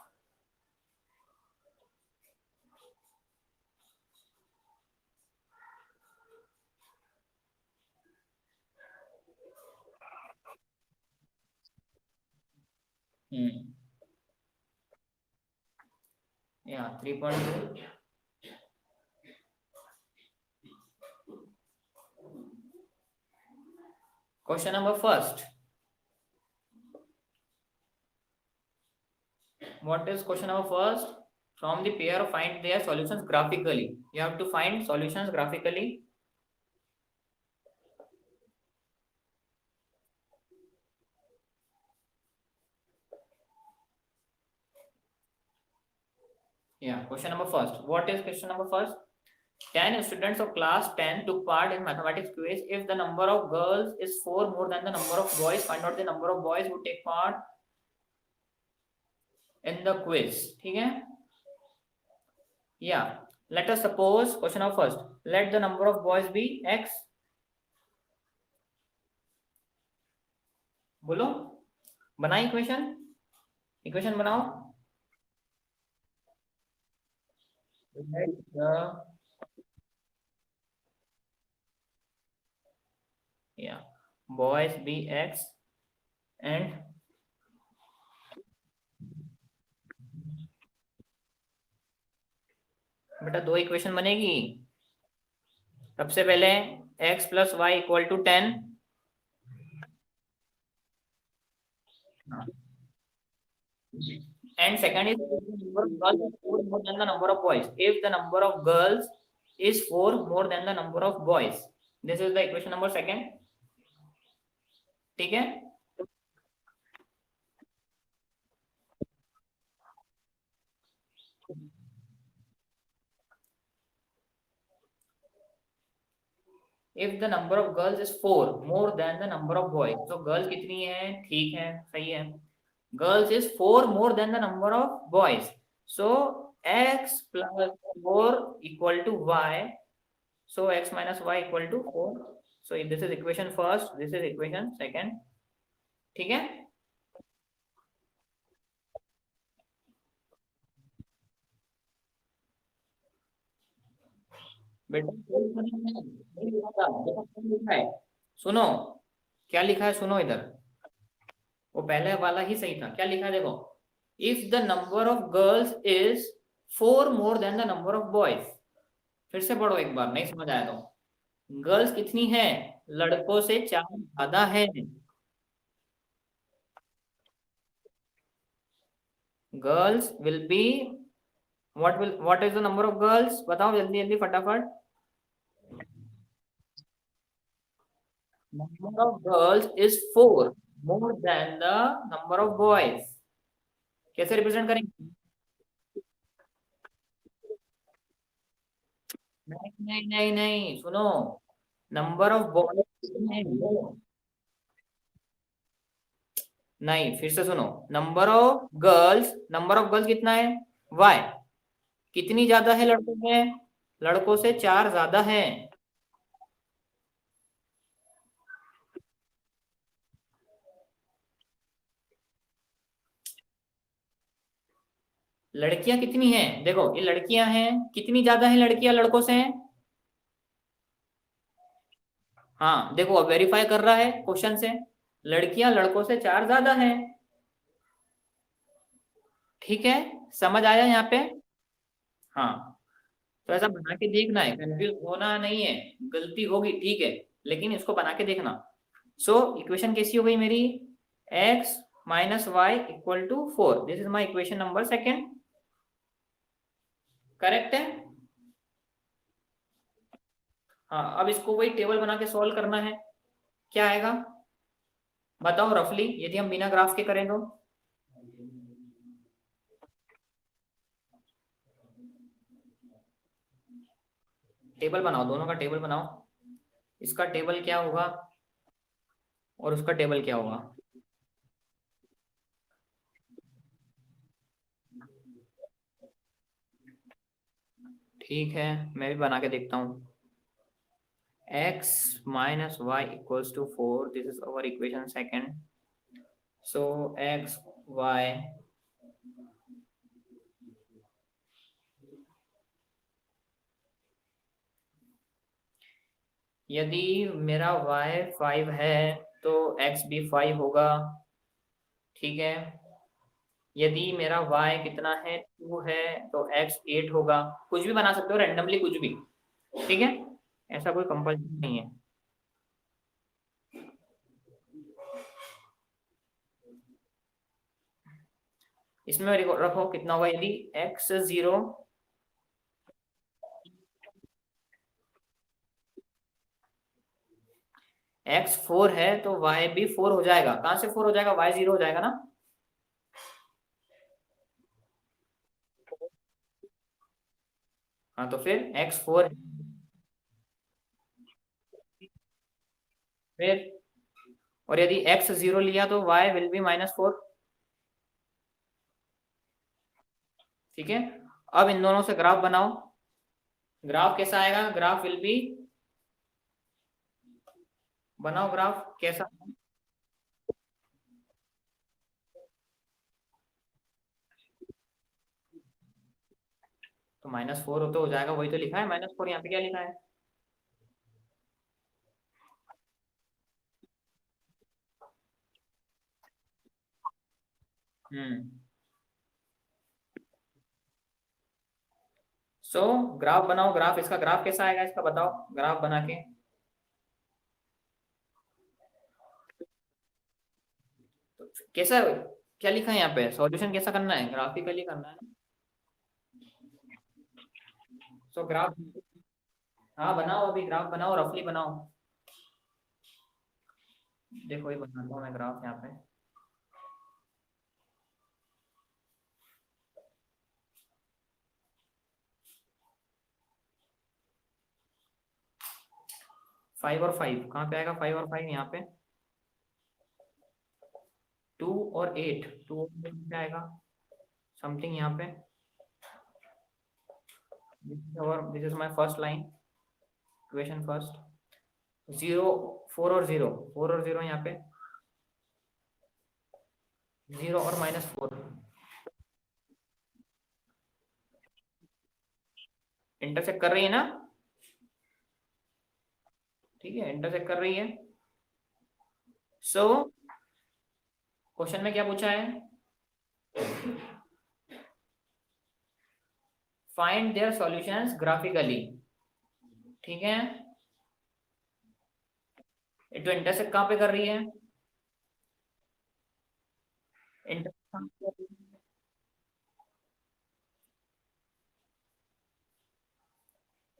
Yeah, 3.2. Question number first. What is question number first? From the pair, find their solutions graphically. You have to find solutions graphically. Yeah, question number first. What is question number first? 10 students of class 10 took part in mathematics quiz. If the number of girls is 4 more than the number of boys, find out the number of boys who take part in the quiz. ठीक है? Yeah. Let us suppose question number first. Let the number of boys be x. बोलो, बनाओ equation बनाओ. Let the boys be x and बेटा दो equation बनेगी. सबसे पहले x plus y equal to 10. And second is number of girls is 4 more than the number of boys. If the number of girls is 4 more than the number of boys, this is the equation number second. ठीक है? If the number of girls is 4 more than the number of boys, तो girls कितनी है? ठीक है, सही है. Girls is 4 more than the number of boys. So x plus 4 equal to y. So x minus y equal to 4. So this is equation first. This is equation second. ठीक है? बेटा सुनो क्या लिखा है. सुनो इधर, वो पहले वाला ही सही था. क्या लिखा है देखो. If the number of girls is 4 more than the number of boys. फिर से पढ़ो एक बार, नहीं समझ आया तो. गर्ल्स कितनी है? लड़कों से 4 ज्यादा है. Girls will be what is the number of girls? बताओ जल्दी जल्दी फटाफट. Number of girls is 4 more than the number of boys. कैसे रिप्रेजेंट करेंगे? नहीं नहीं नहीं नहीं, सुनो. नंबर ऑफ बॉयज नहीं, फिर से सुनो. नंबर ऑफ गर्ल्स कितना है? y. कितनी ज्यादा है लड़कों में? लड़कों से 4 ज्यादा है. लड़कियां कितनी हैं? देखो ये लड़कियां हैं. कितनी ज्यादा है लड़कियां लड़कों से? हाँ देखो, अब वेरीफाई कर रहा है क्वेश्चन से. लड़कियां लड़कों से 4 ज्यादा हैं. ठीक है, समझ आया यहाँ पे? हाँ, तो ऐसा बना के देखना है, कंफ्यूज होना नहीं है. गलती होगी ठीक है, लेकिन इसको बना के देखना. सो इक्वेशन कैसी हो गई मेरी? x minus y equal to 4. This is my equation number second. Correct है? हाँ, अब इसको वही टेबल बना के सॉल्व करना है. क्या आएगा बताओ रफली, यदि हम बिना ग्राफ के करें तो? टेबल बनाओ, दोनों का टेबल बनाओ. इसका टेबल क्या होगा और उसका टेबल क्या होगा? ठीक है, मैं भी बना के देखता हूँ. x minus y equals to 4. This is our equation second. So x y यदि मेरा y 5 है तो x भी 5 होगा. ठीक है, यदि मेरा y कितना है 2 है तो x 8 होगा। कुछ भी बना सकते हो रैंडमली, कुछ भी, ठीक है, ऐसा कोई कंपल्सन नहीं है। इसमें रखो कितना होगा, यदि x 0 x 4 है तो y भी 4 हो जाएगा। कहां से 4 हो जाएगा, y 0 हो जाएगा ना। हाँ तो फिर x 4 फिर, और यदि x 0 लिया तो y विल बी -4। ठीक है, अब इन दोनों से ग्राफ बनाओ। ग्राफ कैसा आएगा, ग्राफ विल बी, बनाओ ग्राफ कैसा। तो -4 हो तो हो जाएगा, वही तो लिखा है -4, यहाँ पे क्या लिखा है। हम्म। सो ग्राफ बनाओ, ग्राफ, इसका ग्राफ कैसा आएगा, इसका बताओ ग्राफ बना के। तो कैसा, क्या लिखा है यहाँ पे, सॉल्यूशन कैसा करना है, ग्राफिकली करना है ना। सो ग्राफ, हाँ बनाओ, अभी ग्राफ बनाओ, रफली बनाओ। देखो ये बनाता हूँ मैं ग्राफ यहाँ पे। 5 और 5 कहाँ पे आएगा, 5 और 5 यहाँ पे। 2 और 8, 2 और 8 पे आएगा समथिंग यहाँ पे। This is my first line, equation first. 0, 4 और 0, 4 और 0 यहाँ पे। 0 और -4, इंटरसेक्ट कर रही है ना। ठीक है, इंटरसेक्ट कर रही है। सो क्वेश्चन में क्या पूछा है, फाइंड देयर सॉल्यूशंस ग्राफिकली। ठीक है, ये तो इंटरसेक्ट कहाँ पे कर रही है,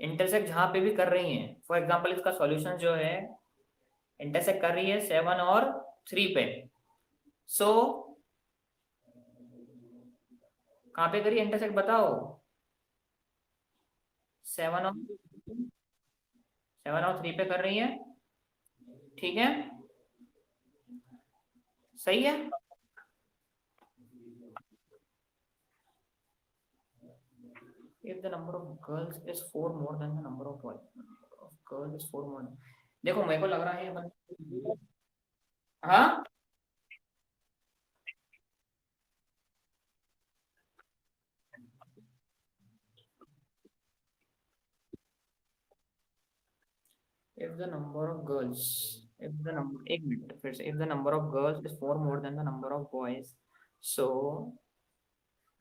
इंटरसेक्ट जहां पे भी कर रही है, फॉर एग्जांपल इसका सॉल्यूशन जो है इंटरसेक्ट कर रही है 7 और 3 पे। सो कहाँ पे करिए इंटरसेक्ट बताओ, 7 और 3 पे कर रही है। ठीक है, सही है। if the number of girls is 4 more than the number of boys, of girls is 4 more than, देखो मेरे को लग रहा है हाँ, if the number of girls, if the number, एक मिनट फिर से, if the number of girls is 4 more than the number of boys, so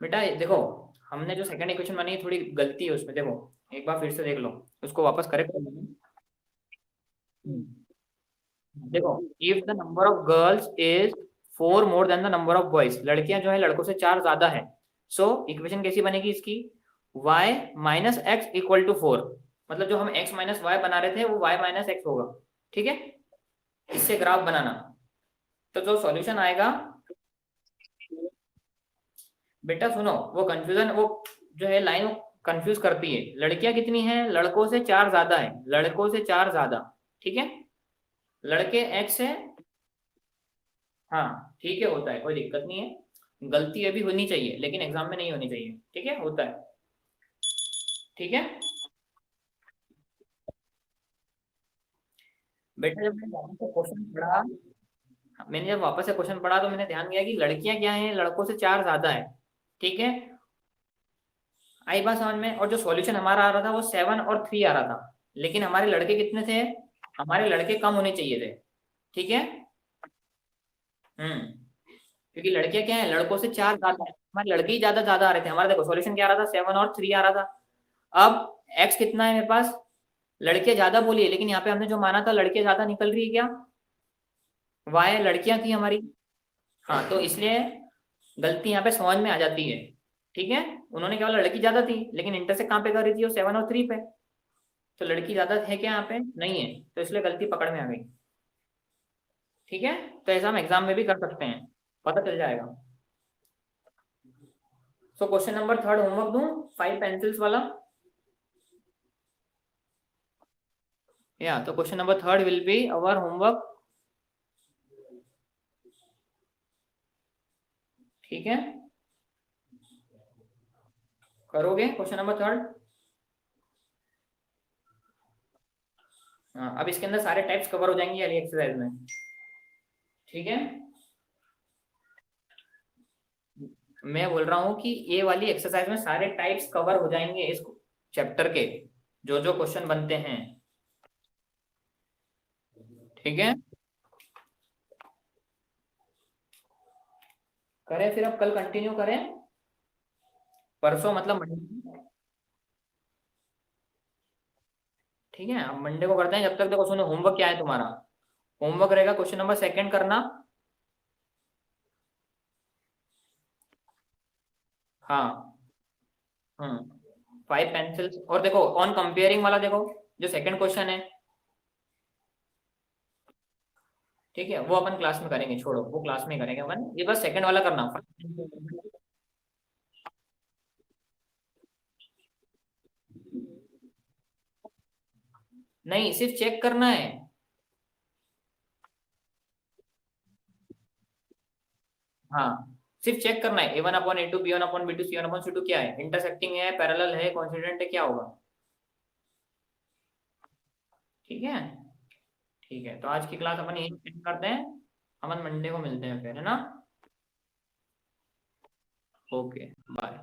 बेटा ये देखो, हमने जो सेकंड इक्वेशन बनाई है, थोड़ी गलती है उसमें, देखो एक बार फिर से देख लो, उसको वापस करेक्ट कर लेना। देखो, if the number of girls is 4 more than the number of boys, लड़कियां जो है लड़कों से 4 ज्यादा है। सो इक्वेशन कैसी बनेगी इसकी, y minus x equal to 4, मतलब जो हम x माइनस वाई बना रहे थे वो y माइनस एक्स होगा। ठीक है, इससे ग्राफ बनाना। तो जो सॉल्यूशन आएगा, बेटा सुनो, वो कंफ्यूजन, वो जो है लाइन वो कंफ्यूज करती है। लड़कियां कितनी है, लड़कों से 4 ज्यादा है, लड़कों से 4 ज्यादा। ठीक है, लड़के x है। हाँ ठीक है, होता है, कोई दिक्कत नहीं है, गलती अभी होनी चाहिए लेकिन एग्जाम में नहीं होनी चाहिए। ठीक है, होता है। ठीक है बेटा, जब मैंने वापस से क्वेश्चन पढ़ा, मैंने जब वापस से क्वेश्चन पढ़ा तो मैंने ध्यान दिया कि लड़कियां क्या हैं, लड़कों से 4 ज्यादा है। ठीक है, आई बात समझ में। और जो सॉल्यूशन हमारा आ रहा था वो 7 और 3 आ रहा था, लेकिन हमारे लड़के कितने थे, हमारे लड़के कम होने चाहिए थे। ठीक है। हम्म, क्योंकि लड़कियां क्या है, लड़कों से 4 ज्यादा है, हमारे लड़के ही ज्यादा ज्यादा आ रहे थे। हमारा देखो सॉल्यूशन क्या आ रहा था, 7 और 3 आ रहा था। अब एक्स कितना है मेरे पास, लड़कियां ज्यादा बोली है, लेकिन यहाँ पे हमने जो माना था लड़कियां ज्यादा निकल रही है क्या, वाई लड़कियां थी हमारी। हाँ, तो इसलिए गलती यहाँ पे समझ में आ जाती है। ठीक है, उन्होंने क्या बोला, लड़की ज्यादा थी, लेकिन इंटर से कहाँ पे कर रही थी वो, 7 और 3 पे। तो लड़की ज्यादा है क्या यहाँ पे, नहीं है, तो इसलिए गलती पकड़ में आ गई। ठीक है, तो ऐसा हम एग्जाम में भी कर सकते हैं, पता चल जाएगा। So question number third homework दूं, 5 पेंसिल्स वाला। या तो question number third will be our homework. ठीक है, करोगे क्वेश्चन नंबर थर्ड। हाँ, अब इसके अंदर सारे टाइप्स कवर हो जाएंगे वाली एक्सरसाइज में। ठीक है, मैं बोल रहा हूँ कि ये वाली एक्सरसाइज में सारे टाइप्स कवर हो जाएंगे इस चैप्टर के, जो जो क्वेश्चन बनते हैं। ठीक है, करें फिर, अब कल कंटिन्यू करें, परसों मतलब मंडे। ठीक है, अब मंडे को करते हैं। जब तक देखो सुनो, होमवर्क क्या है तुम्हारा, होमवर्क रहेगा क्वेश्चन नंबर सेकंड करना। हाँ। 5 पेंसिल्स, और देखो ऑन कंपेयरिंग वाला देखो, जो सेकंड क्वेश्चन है। ठीक है, वो अपन क्लास में करेंगे, छोड़ो वो क्लास में करेंगे अपन, ये बस सेकंड वाला करना। नहीं, सिर्फ चेक करना है। हाँ, सिर्फ चेक करना है, A1/A2, B1/B2, C1/C2 क्या है, इंटरसेक्टिंग है, पैरेलल है, कॉन्सिडेंट है, क्या होगा। ठीक है। ठीक है, तो आज की क्लास अपन यही end करते हैं, अपन मंडे को मिलते हैं फिर, है ना। Okay, bye.